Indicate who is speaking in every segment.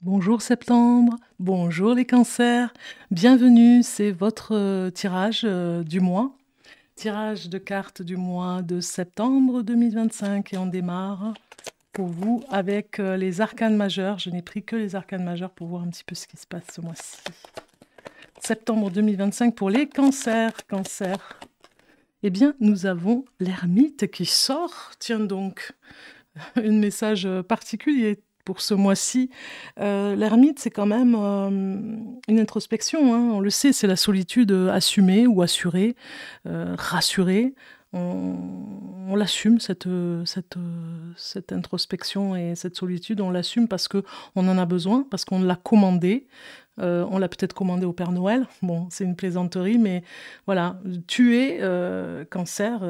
Speaker 1: Bonjour septembre, bonjour les cancers, bienvenue, c'est votre tirage du mois, tirage de cartes du mois de septembre 2025 et on démarre pour vous avec les arcanes majeurs. Je n'ai pris que les arcanes majeurs pour voir un petit peu ce qui se passe ce mois-ci. Septembre 2025 pour les cancers, Eh bien, nous avons l'ermite qui sort, tiens donc, un message particulier pour ce mois-ci. L'ermite, c'est quand même une introspection, hein. On le sait, c'est la solitude assumée ou assurée, rassurée. On l'assume, cette introspection et cette solitude, on l'assume parce qu'on en a besoin, parce qu'on l'a commandé. On l'a peut-être commandé au Père Noël. Bon, c'est une plaisanterie, mais voilà, tu es, cancer,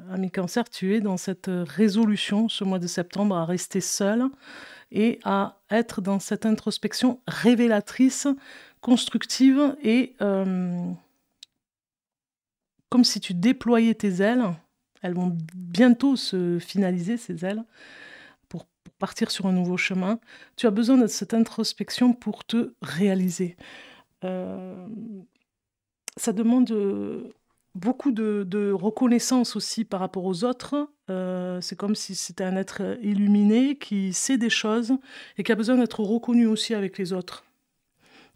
Speaker 1: ami cancer, tu es dans cette résolution ce mois de septembre à rester seul et à être dans cette introspection révélatrice, constructive et comme si tu déployais tes ailes. Elles vont bientôt se finaliser, ces ailes, pour partir sur un nouveau chemin. Tu as besoin de cette introspection pour te réaliser. Ça demande beaucoup de reconnaissance aussi par rapport aux autres. C'est comme si c'était un être illuminé qui sait des choses et qui a besoin d'être reconnu aussi avec les autres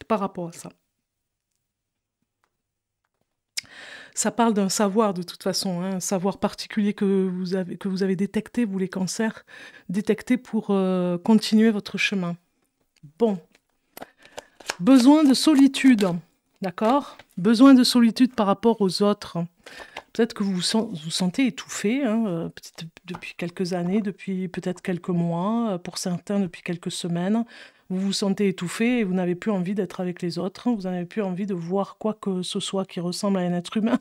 Speaker 1: par rapport à ça. Ça parle d'un savoir de toute façon, hein, un savoir particulier que vous avez détecté, vous les cancers, détecté pour continuer votre chemin. Bon, besoin de solitude, d'accord? Besoin de solitude par rapport aux autres. Peut-être que vous vous sentez étouffé, hein, depuis quelques années, depuis peut-être quelques mois, pour certains depuis quelques semaines. Vous vous sentez étouffé et vous n'avez plus envie d'être avec les autres. Vous n'avez plus envie de voir quoi que ce soit qui ressemble à un être humain.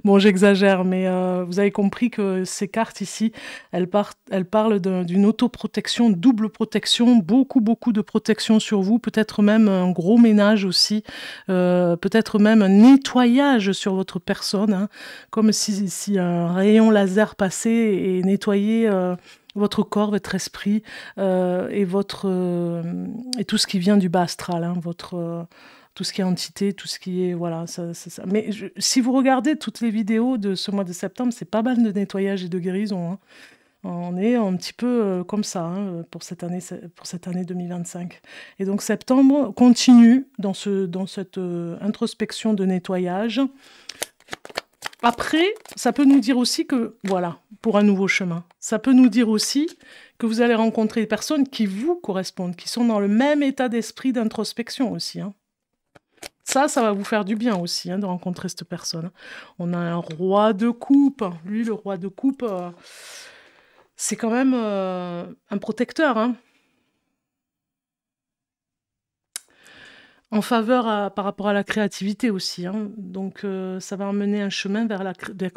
Speaker 1: Bon, j'exagère, mais vous avez compris que ces cartes ici, elles parlent d'une autoprotection, double protection, beaucoup de protection sur vous, peut-être même un gros ménage aussi, peut-être même un nettoyage sur votre personne, hein, comme si un rayon laser passait et nettoyait votre corps, votre esprit et tout ce qui vient du bas astral, hein, tout ce qui est entité, tout ce qui est voilà, ça. Mais si vous regardez toutes les vidéos de ce mois de septembre, c'est pas mal de nettoyage et de guérison, hein. On est un petit peu comme ça, hein, pour cette année 2025. Et donc septembre continue dans cette introspection de nettoyage. Après, ça peut nous dire aussi que, voilà, pour un nouveau chemin, ça peut nous dire aussi que vous allez rencontrer des personnes qui vous correspondent, qui sont dans le même état d'esprit d'introspection aussi, hein. Ça va vous faire du bien aussi, hein, de rencontrer cette personne. On a un roi de coupe. Lui, le roi de coupe, c'est quand même un protecteur, hein. En faveur par rapport à la créativité aussi, hein. Donc ça va emmener un chemin vers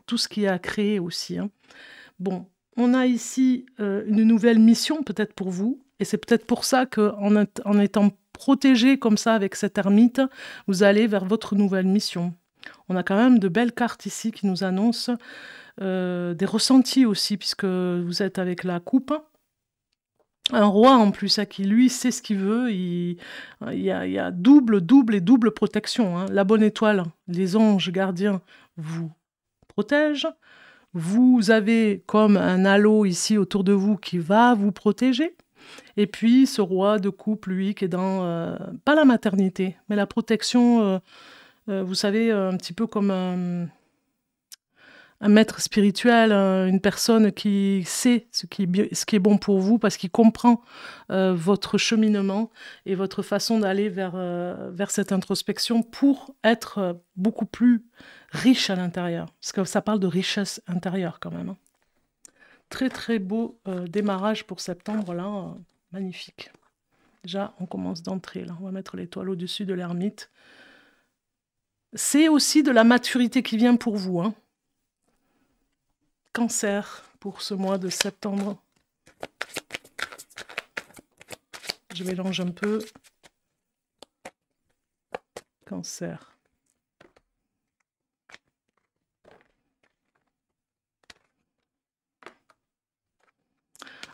Speaker 1: tout ce qui est à créer aussi, hein. Bon, on a ici une nouvelle mission peut-être pour vous, et c'est peut-être pour ça qu'en étant protégé comme ça avec cette ermite, vous allez vers votre nouvelle mission. On a quand même de belles cartes ici qui nous annoncent des ressentis aussi, puisque vous êtes avec la coupe. Un roi en plus, hein, qui lui sait ce qu'il veut, il y a double protection, hein. La bonne étoile, les anges gardiens vous protègent. Vous avez comme un halo ici autour de vous qui va vous protéger. Et puis ce roi de coupe, lui, qui est dans, pas la maternité, mais la protection, vous savez, un petit peu comme un maître spirituel, une personne qui sait ce qui est bon pour vous parce qu'il comprend votre cheminement et votre façon d'aller vers cette introspection pour être beaucoup plus riche à l'intérieur. Parce que ça parle de richesse intérieure quand même, hein. Très très beau démarrage pour septembre là, magnifique. Déjà, on commence d'entrée là. On va mettre l'étoile au-dessus de l'ermite. C'est aussi de la maturité qui vient pour vous, hein. Cancer pour ce mois de septembre. Je mélange un peu. Cancer.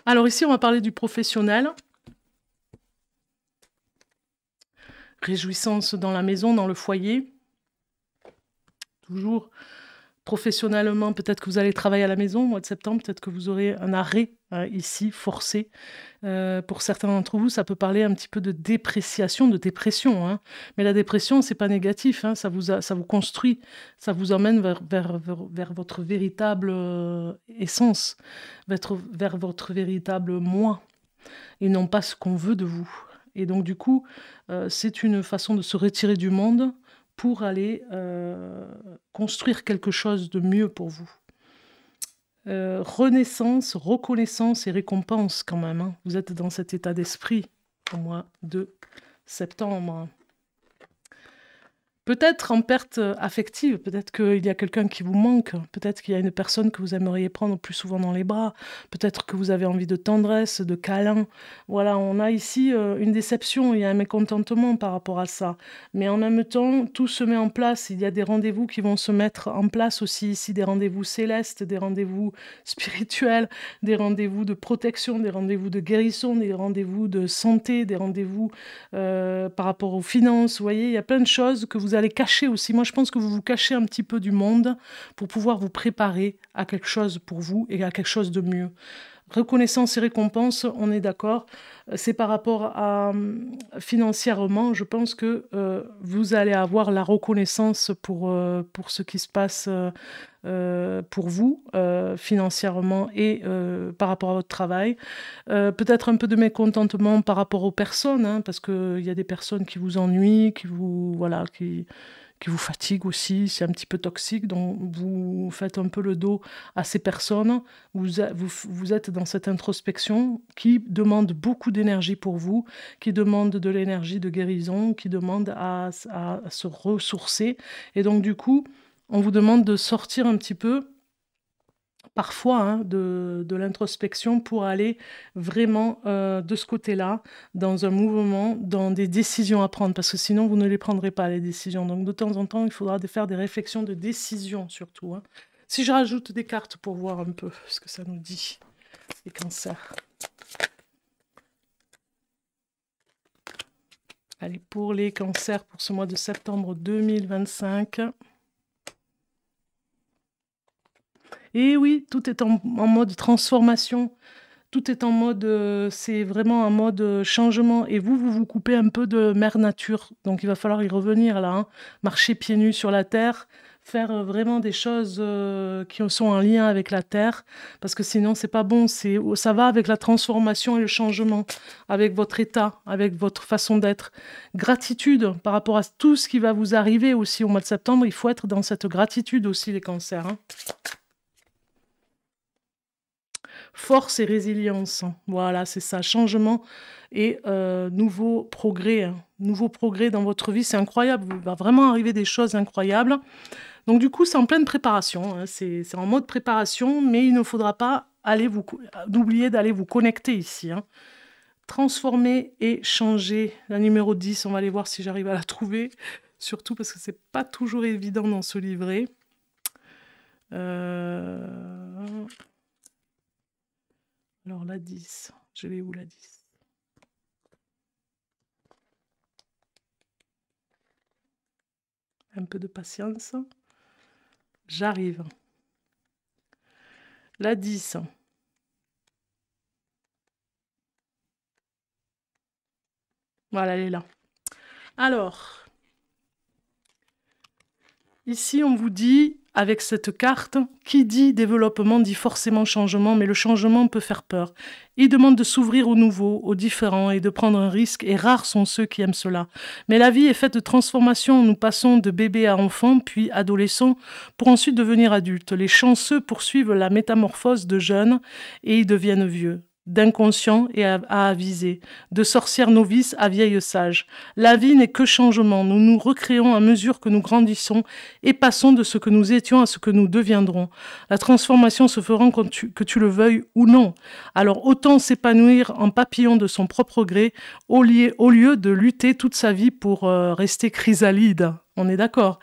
Speaker 1: Alors ici, on va parler du professionnel. réjouissance dans la maison, dans le foyer. Toujours professionnellement, peut-être que vous allez travailler à la maison au mois de septembre, peut-être que vous aurez un arrêt ici, forcé. Pour certains d'entre vous, ça peut parler un petit peu de dépréciation, de dépression. Hein. Mais la dépression, c'est pas négatif, hein, ça vous construit, ça vous emmène vers votre véritable essence, vers votre véritable moi, et non pas ce qu'on veut de vous. Et donc du coup, c'est une façon de se retirer du monde pour aller construire quelque chose de mieux pour vous. Renaissance, reconnaissance et récompense quand même. Hein. Vous êtes dans cet état d'esprit au mois de septembre. Peut-être en perte affective, peut-être qu'il y a quelqu'un qui vous manque, peut-être qu'il y a une personne que vous aimeriez prendre plus souvent dans les bras, peut-être que vous avez envie de tendresse, de câlin. Voilà, on a ici une déception, il y a un mécontentement par rapport à ça. Mais en même temps, tout se met en place, il y a des rendez-vous qui vont se mettre en place aussi ici, des rendez-vous célestes, des rendez-vous spirituels, des rendez-vous de protection, des rendez-vous de guérison, des rendez-vous de santé, des rendez-vous par rapport aux finances. Vous voyez, il y a plein de choses que vous allez cacher aussi. Moi, je pense que vous vous cachez un petit peu du monde pour pouvoir vous préparer à quelque chose pour vous et à quelque chose de mieux. Reconnaissance et récompense, on est d'accord. C'est par rapport à financièrement, je pense que vous allez avoir la reconnaissance pour ce qui se passe pour vous, financièrement et par rapport à votre travail. Peut-être un peu de mécontentement par rapport aux personnes, hein, parce qu'il y a des personnes qui vous ennuient, qui vous fatiguent aussi, c'est un petit peu toxique, donc vous faites un peu le dos à ces personnes. Vous êtes dans cette introspection qui demande beaucoup d'énergie pour vous, qui demande de l'énergie de guérison, qui demande à se ressourcer. Et donc du coup, on vous demande de sortir un petit peu, parfois, hein, de l'introspection pour aller vraiment de ce côté-là, dans un mouvement, dans des décisions à prendre, parce que sinon, vous ne les prendrez pas, les décisions. Donc, de temps en temps, il faudra faire des réflexions de décision, surtout. Hein. Si je rajoute des cartes pour voir un peu ce que ça nous dit, les cancers. Allez, pour les cancers, pour ce mois de septembre 2025... Et oui, tout est en mode transformation, tout est en mode, c'est vraiment un mode changement. Et vous vous coupez un peu de mère nature. Donc il va falloir y revenir là, hein. Marcher pieds nus sur la terre, faire vraiment des choses qui sont en lien avec la terre, parce que sinon c'est pas bon. Ça va avec la transformation et le changement, avec votre état, avec votre façon d'être. Gratitude par rapport à tout ce qui va vous arriver aussi au mois de septembre. Il faut être dans cette gratitude aussi, les cancers, hein. Force et résilience, voilà, c'est ça, changement et nouveau progrès, hein. Nouveau progrès dans votre vie, c'est incroyable, il va vraiment arriver des choses incroyables. Donc du coup, c'est en pleine préparation, hein. C'est en mode préparation, mais il ne faudra pas d'oublier d'aller vous connecter ici, hein. Transformer et changer, la numéro 10, on va aller voir si j'arrive à la trouver, surtout parce que c'est pas toujours évident dans ce livret. Alors la 10, je l'ai où la 10? Un peu de patience. J'arrive. La 10. Voilà, elle est là. Alors, ici on vous dit... Avec cette carte, qui dit développement dit forcément changement, mais le changement peut faire peur. Il demande de s'ouvrir au nouveau, au différent et de prendre un risque, et rares sont ceux qui aiment cela. Mais la vie est faite de transformations, nous passons de bébé à enfant, puis adolescent, pour ensuite devenir adulte. Les chanceux poursuivent la métamorphose de jeunes et ils deviennent vieux. D'inconscient et à aviser, de sorcière novice à vieille sage. La vie n'est que changement, nous nous recréons à mesure que nous grandissons et passons de ce que nous étions à ce que nous deviendrons. La transformation se fera que tu le veuilles ou non. Alors autant s'épanouir en papillon de son propre gré au lieu de lutter toute sa vie pour rester chrysalide. On est d'accord.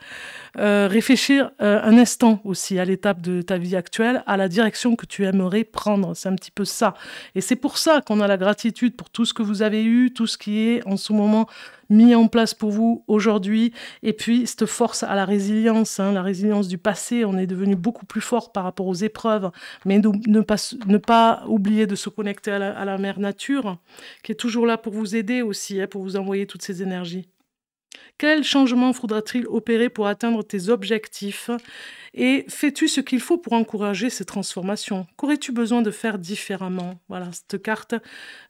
Speaker 1: Réfléchir un instant aussi à l'étape de ta vie actuelle, à la direction que tu aimerais prendre. C'est un petit peu ça. Et c'est pour ça qu'on a la gratitude pour tout ce que vous avez eu, tout ce qui est en ce moment mis en place pour vous aujourd'hui. Et puis, cette force à la résilience, hein, la résilience du passé. On est devenu beaucoup plus fort par rapport aux épreuves. Mais ne pas oublier de se connecter à la mère nature, qui est toujours là pour vous aider aussi, hein, pour vous envoyer toutes ces énergies. Quel changement faudra-t-il opérer pour atteindre tes objectifs? Et fais-tu ce qu'il faut pour encourager ces transformations? Qu'aurais-tu besoin de faire différemment? Voilà, cette carte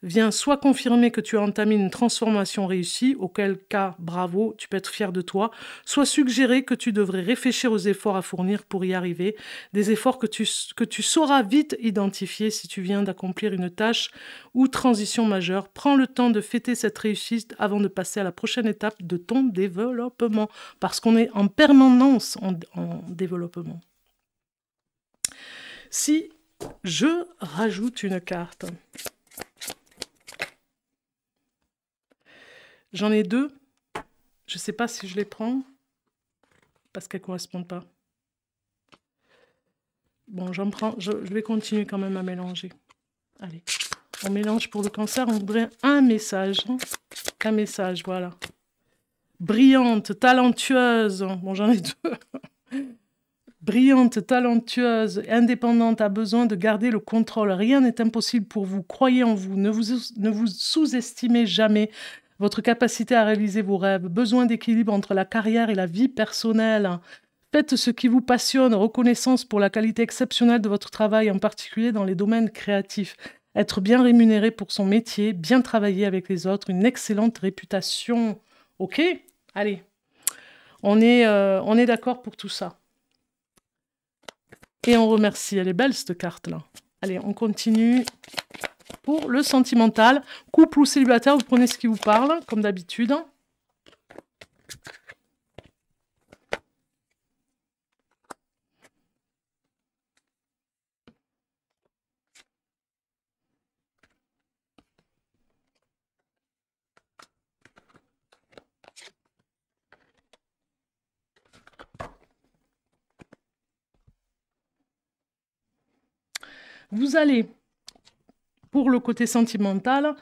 Speaker 1: vient soit confirmer que tu as entamé une transformation réussie, auquel cas, bravo, tu peux être fier de toi, soit suggérer que tu devrais réfléchir aux efforts à fournir pour y arriver, des efforts que tu sauras vite identifier si tu viens d'accomplir une tâche ou transition majeure. Prends le temps de fêter cette réussite avant de passer à la prochaine étape de ton développement, parce qu'on est en permanence en développement. Si je rajoute une carte, j'en ai deux, je ne sais pas si je les prends, parce qu'elles ne correspondent pas. Bon, j'en prends, je vais continuer quand même à mélanger. Allez, on mélange pour le cancer, on voudrait un message. Un message, voilà. Brillante, talentueuse, bon j'en ai deux. Brillante, talentueuse, indépendante, a besoin de garder le contrôle. Rien n'est impossible pour vous. Croyez en vous. Ne vous sous-estimez jamais votre capacité à réaliser vos rêves. Besoin d'équilibre entre la carrière et la vie personnelle. Faites ce qui vous passionne. Reconnaissance pour la qualité exceptionnelle de votre travail, en particulier dans les domaines créatifs. Être bien rémunéré pour son métier, bien travailler avec les autres, une excellente réputation. Ok? Allez, on est d'accord pour tout ça. Et on remercie. Elle est belle, cette carte-là. Allez, on continue. Pour le sentimental, couple ou célibataire, vous prenez ce qui vous parle, comme d'habitude. Vous allez, pour le côté sentimental,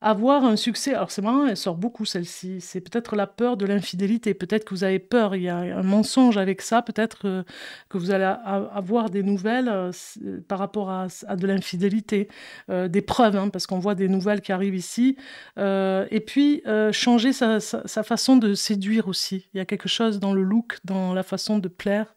Speaker 1: avoir un succès. Alors c'est marrant, elle sort beaucoup celle-ci. C'est peut-être la peur de l'infidélité. Peut-être que vous avez peur, il y a un mensonge avec ça. Peut-être que vous allez avoir des nouvelles par rapport à de l'infidélité. Des preuves, hein, parce qu'on voit des nouvelles qui arrivent ici. Et puis, changer sa façon de séduire aussi. Il y a quelque chose dans le look, dans la façon de plaire,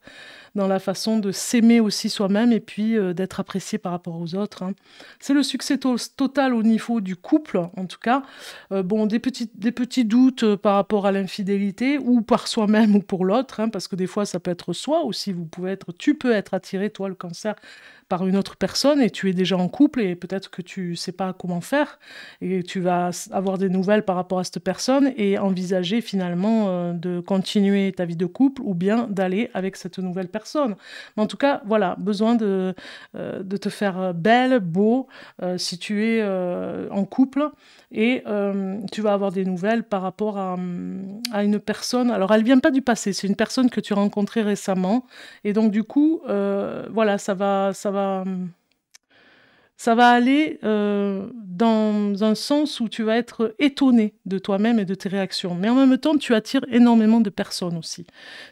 Speaker 1: dans la façon de s'aimer aussi soi-même et puis d'être apprécié par rapport aux autres. Hein. C'est le succès total au niveau du couple, en tout cas. Bon, des petits doutes par rapport à l'infidélité, ou par soi-même ou pour l'autre, hein, parce que des fois, ça peut être soi aussi. Tu peux être attiré, toi, le cancer, par une autre personne et tu es déjà en couple et peut-être que tu ne sais pas comment faire et tu vas avoir des nouvelles par rapport à cette personne et envisager finalement de continuer ta vie de couple ou bien d'aller avec cette nouvelle personne. Mais en tout cas, voilà, besoin de te faire belle, beau, si tu es en couple et tu vas avoir des nouvelles par rapport à une personne. Alors, elle ne vient pas du passé, c'est une personne que tu as rencontrée récemment et donc du coup, voilà, ça va aller dans un sens où tu vas être étonné de toi-même et de tes réactions. Mais en même temps, tu attires énormément de personnes aussi.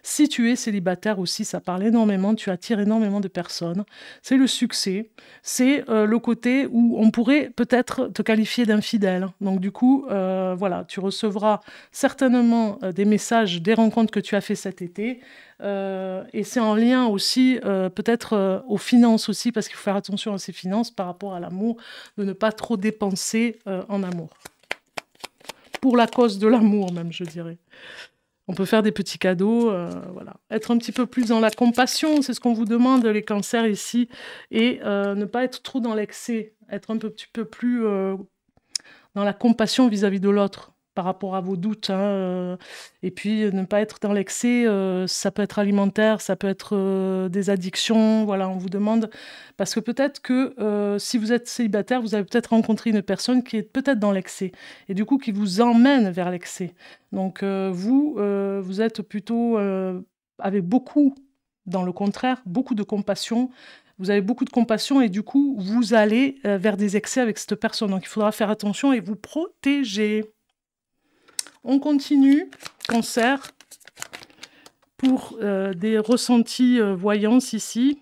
Speaker 1: Si tu es célibataire aussi, ça parle énormément, tu attires énormément de personnes. C'est le succès, c'est le côté où on pourrait peut-être te qualifier d'infidèle. Donc du coup, voilà, tu recevras certainement des messages, des rencontres que tu as fait cet été. Et c'est en lien aussi peut-être aux finances aussi, parce qu'il faut faire attention à ses finances par rapport à l'amour, de ne pas trop dépenser en amour. Pour la cause de l'amour même, je dirais. On peut faire des petits cadeaux, voilà. Être un petit peu plus dans la compassion, c'est ce qu'on vous demande, les cancers ici, et ne pas être trop dans l'excès, être un petit peu plus dans la compassion vis-à-vis de l'autre, par rapport à vos doutes, hein, et puis ne pas être dans l'excès, ça peut être alimentaire, ça peut être des addictions, voilà, on vous demande, parce que peut-être que si vous êtes célibataire, vous avez peut-être rencontré une personne qui est peut-être dans l'excès, et du coup qui vous emmène vers l'excès. Donc vous êtes plutôt avec beaucoup, dans le contraire, beaucoup de compassion. Vous avez beaucoup de compassion et du coup, vous allez vers des excès avec cette personne. Donc, il faudra faire attention et vous protéger. On continue, Cancer, pour des ressentis voyance ici.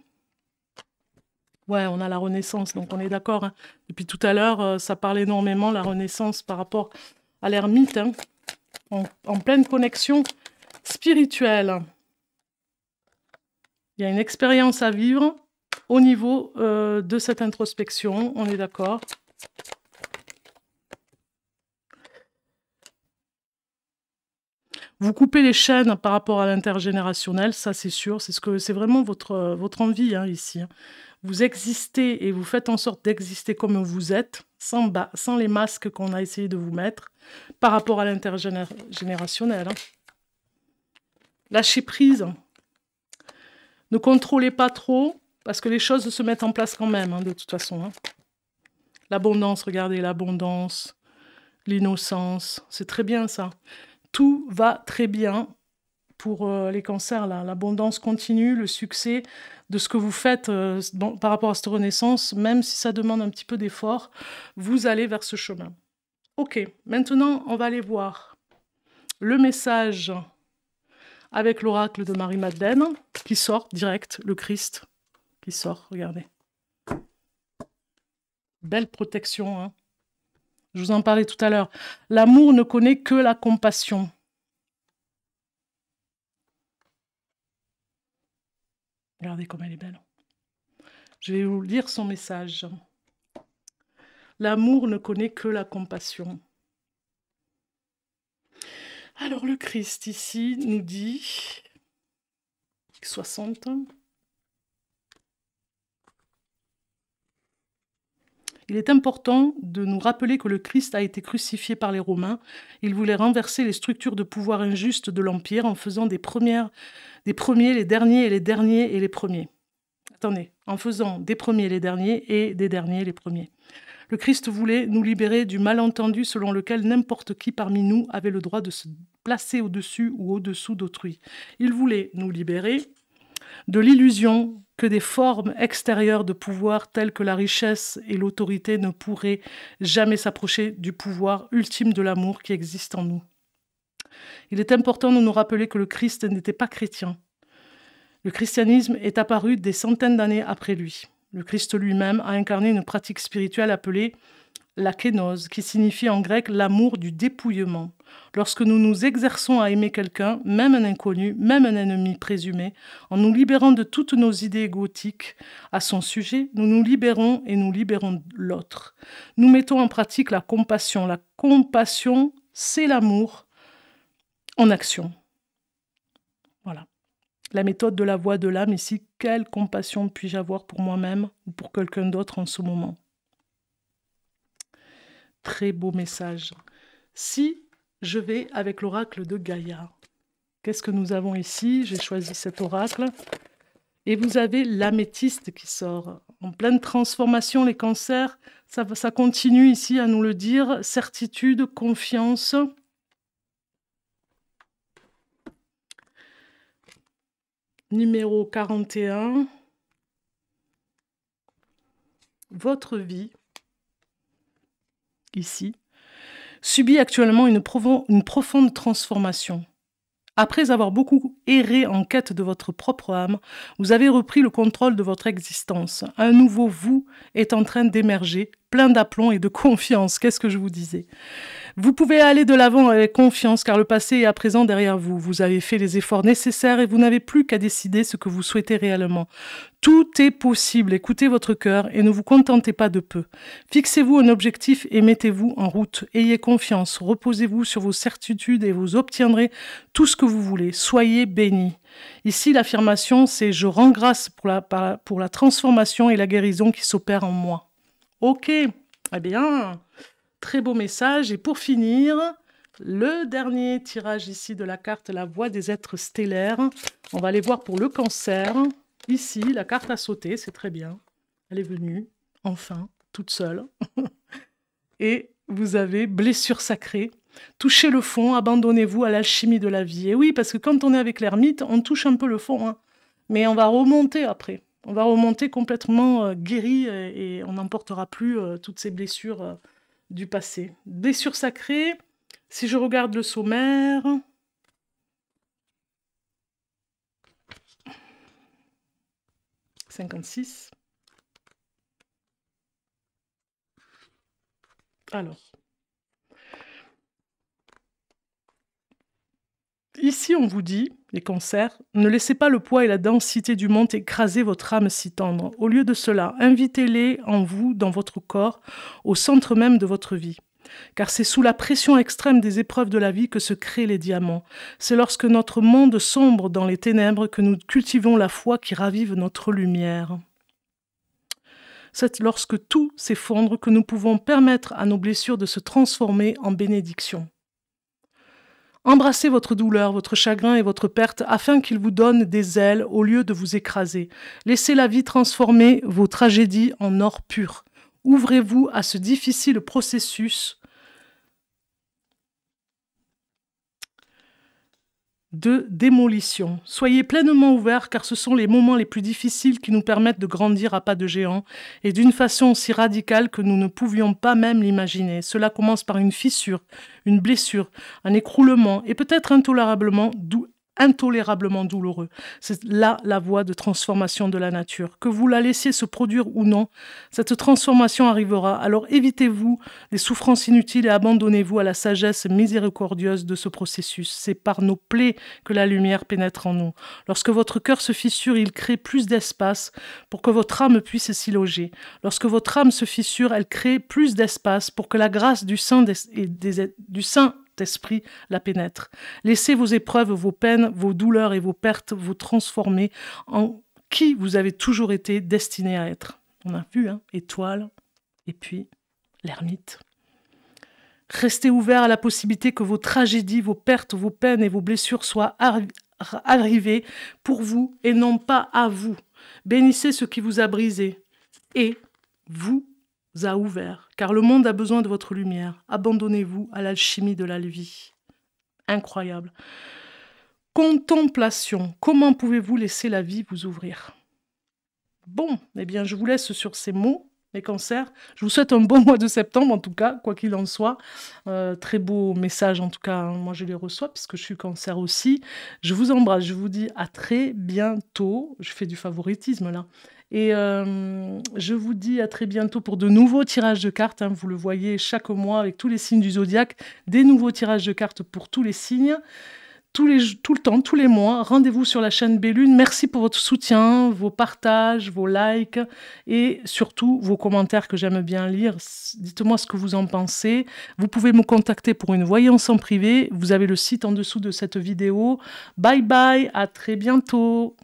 Speaker 1: Ouais, on a la renaissance, donc on est d'accord. Hein. Depuis tout à l'heure, ça parle énormément, la renaissance, par rapport à l'ermite, hein, en pleine connexion spirituelle. Il y a une expérience à vivre au niveau de cette introspection, on est d'accord. Vous coupez les chaînes par rapport à l'intergénérationnel, ça c'est sûr, c'est vraiment votre envie hein, ici. Hein. Vous existez et vous faites en sorte d'exister comme vous êtes, sans les masques qu'on a essayé de vous mettre, par rapport à l'intergénérationnel. Hein. Lâchez prise. Ne contrôlez pas trop, parce que les choses se mettent en place quand même, hein, de toute façon. Hein. L'abondance, regardez, l'abondance, l'innocence, c'est très bien ça. Tout va très bien pour les cancers, là. L'abondance continue, le succès de ce que vous faites par rapport à cette renaissance, même si ça demande un petit peu d'effort, vous allez vers ce chemin. Ok, maintenant, on va aller voir le message avec l'oracle de Marie-Madeleine, qui sort direct, le Christ, qui sort, regardez. Belle protection, hein. Je vous en parlais tout à l'heure. L'amour ne connaît que la compassion. Regardez comme elle est belle. Je vais vous lire son message. L'amour ne connaît que la compassion. Alors le Christ ici nous dit 60. Il est important de nous rappeler que le Christ a été crucifié par les Romains. Il voulait renverser les structures de pouvoir injustes de l'Empire en faisant des premiers les derniers et les derniers et les premiers. Attendez, en faisant des premiers les derniers et des derniers les premiers. Le Christ voulait nous libérer du malentendu selon lequel n'importe qui parmi nous avait le droit de se placer au-dessus ou au-dessous d'autrui. Il voulait nous libérer de l'illusion que des formes extérieures de pouvoir telles que la richesse et l'autorité ne pourraient jamais s'approcher du pouvoir ultime de l'amour qui existe en nous. Il est important de nous rappeler que le Christ n'était pas chrétien. Le christianisme est apparu des centaines d'années après lui. Le Christ lui-même a incarné une pratique spirituelle appelée la kénose, qui signifie en grec l'amour du dépouillement. Lorsque nous nous exerçons à aimer quelqu'un, même un inconnu, même un ennemi présumé, en nous libérant de toutes nos idées égotiques à son sujet, nous nous libérons et nous libérons l'autre. Nous mettons en pratique la compassion. La compassion, c'est l'amour en action. Voilà. La méthode de la voix de l'âme ici, quelle compassion puis-je avoir pour moi-même ou pour quelqu'un d'autre en ce moment? Très beau message. Si je vais avec l'oracle de Gaïa, qu'est-ce que nous avons ici? J'ai choisi cet oracle. Et vous avez l'améthyste qui sort. En pleine transformation, les cancers, ça continue ici à nous le dire. Certitude, confiance. Numéro 41. Votre vie, ici, subit actuellement une profonde transformation. Après avoir beaucoup erré en quête de votre propre âme, vous avez repris le contrôle de votre existence. Un nouveau vous est en train d'émerger, plein d'aplomb et de confiance. Qu'est-ce que je vous disais? Vous pouvez aller de l'avant avec confiance car le passé est à présent derrière vous. Vous avez fait les efforts nécessaires et vous n'avez plus qu'à décider ce que vous souhaitez réellement. Tout est possible. Écoutez votre cœur et ne vous contentez pas de peu. Fixez-vous un objectif et mettez-vous en route. Ayez confiance. Reposez-vous sur vos certitudes et vous obtiendrez tout ce que vous voulez. Soyez bénis. Ici, l'affirmation, c'est « Je rends grâce pour la transformation et la guérison qui s'opèrent en moi ». Ok, eh bien, très beau message. Et pour finir, Le dernier tirage ici de la carte, la voix des êtres stellaires. On va aller voir pour le cancer. Ici, la carte a sauté, c'est très bien. Elle est venue, enfin, toute seule. Et vous avez blessure sacrée. Touchez le fond, abandonnez-vous à l'alchimie de la vie. Et oui, parce que quand on est avec l'ermite, on touche un peu le fond. Hein. Mais on va remonter après. On va remonter complètement guéri et on n'emportera plus toutes ces blessures du passé. Blessure sacrée, si je regarde le sommaire... « 56 ». Alors... Ici, on vous dit, les cancers, ne laissez pas le poids et la densité du monde écraser votre âme si tendre. Au lieu de cela, invitez-les en vous, dans votre corps, au centre même de votre vie. Car c'est sous la pression extrême des épreuves de la vie que se créent les diamants. C'est lorsque notre monde sombre dans les ténèbres que nous cultivons la foi qui ravive notre lumière. C'est lorsque tout s'effondre que nous pouvons permettre à nos blessures de se transformer en bénédiction. Embrassez votre douleur, votre chagrin et votre perte afin qu'ils vous donnent des ailes au lieu de vous écraser. Laissez la vie transformer vos tragédies en or pur. Ouvrez-vous à ce difficile processus de démolition. Soyez pleinement ouverts car ce sont les moments les plus difficiles qui nous permettent de grandir à pas de géant et d'une façon si radicale que nous ne pouvions pas même l'imaginer. Cela commence par une fissure, une blessure, un écroulement et peut-être intolérablement douloureux. C'est là la voie de transformation de la nature. Que vous la laissiez se produire ou non, cette transformation arrivera. Alors évitez-vous les souffrances inutiles et abandonnez-vous à la sagesse miséricordieuse de ce processus. C'est par nos plaies que la lumière pénètre en nous. Lorsque votre cœur se fissure, il crée plus d'espace pour que votre âme puisse s'y loger. Lorsque votre âme se fissure, elle crée plus d'espace pour que la grâce du Saint-Esprit la pénètre. Laissez vos épreuves, vos peines, vos douleurs et vos pertes vous transformer en qui vous avez toujours été destiné à être. On a vu, hein, étoile, et puis l'ermite. Restez ouverts à la possibilité que vos tragédies, vos pertes, vos peines et vos blessures soient arrivées pour vous et non pas à vous. Bénissez ce qui vous a brisé et vous a ouvert, car le monde a besoin de votre lumière. Abandonnez-vous à l'alchimie de la vie. Incroyable. Contemplation. Comment pouvez-vous laisser la vie vous ouvrir? Bon, eh bien, je vous laisse sur ces mots, les cancers. Je vous souhaite un bon mois de septembre, en tout cas, quoi qu'il en soit. Très beau message, en tout cas, hein, moi je les reçois, puisque je suis cancer aussi. Je vous embrasse, je vous dis à très bientôt. Je fais du favoritisme, là. Et je vous dis à très bientôt pour de nouveaux tirages de cartes. Hein, vous le voyez chaque mois avec tous les signes du zodiaque, des nouveaux tirages de cartes pour tous les signes. Tout le temps, tous les mois. Rendez-vous sur la chaîne Bellune. Merci pour votre soutien, vos partages, vos likes et surtout vos commentaires que j'aime bien lire. Dites-moi ce que vous en pensez. Vous pouvez me contacter pour une voyance en privé. Vous avez le site en dessous de cette vidéo. Bye bye, à très bientôt.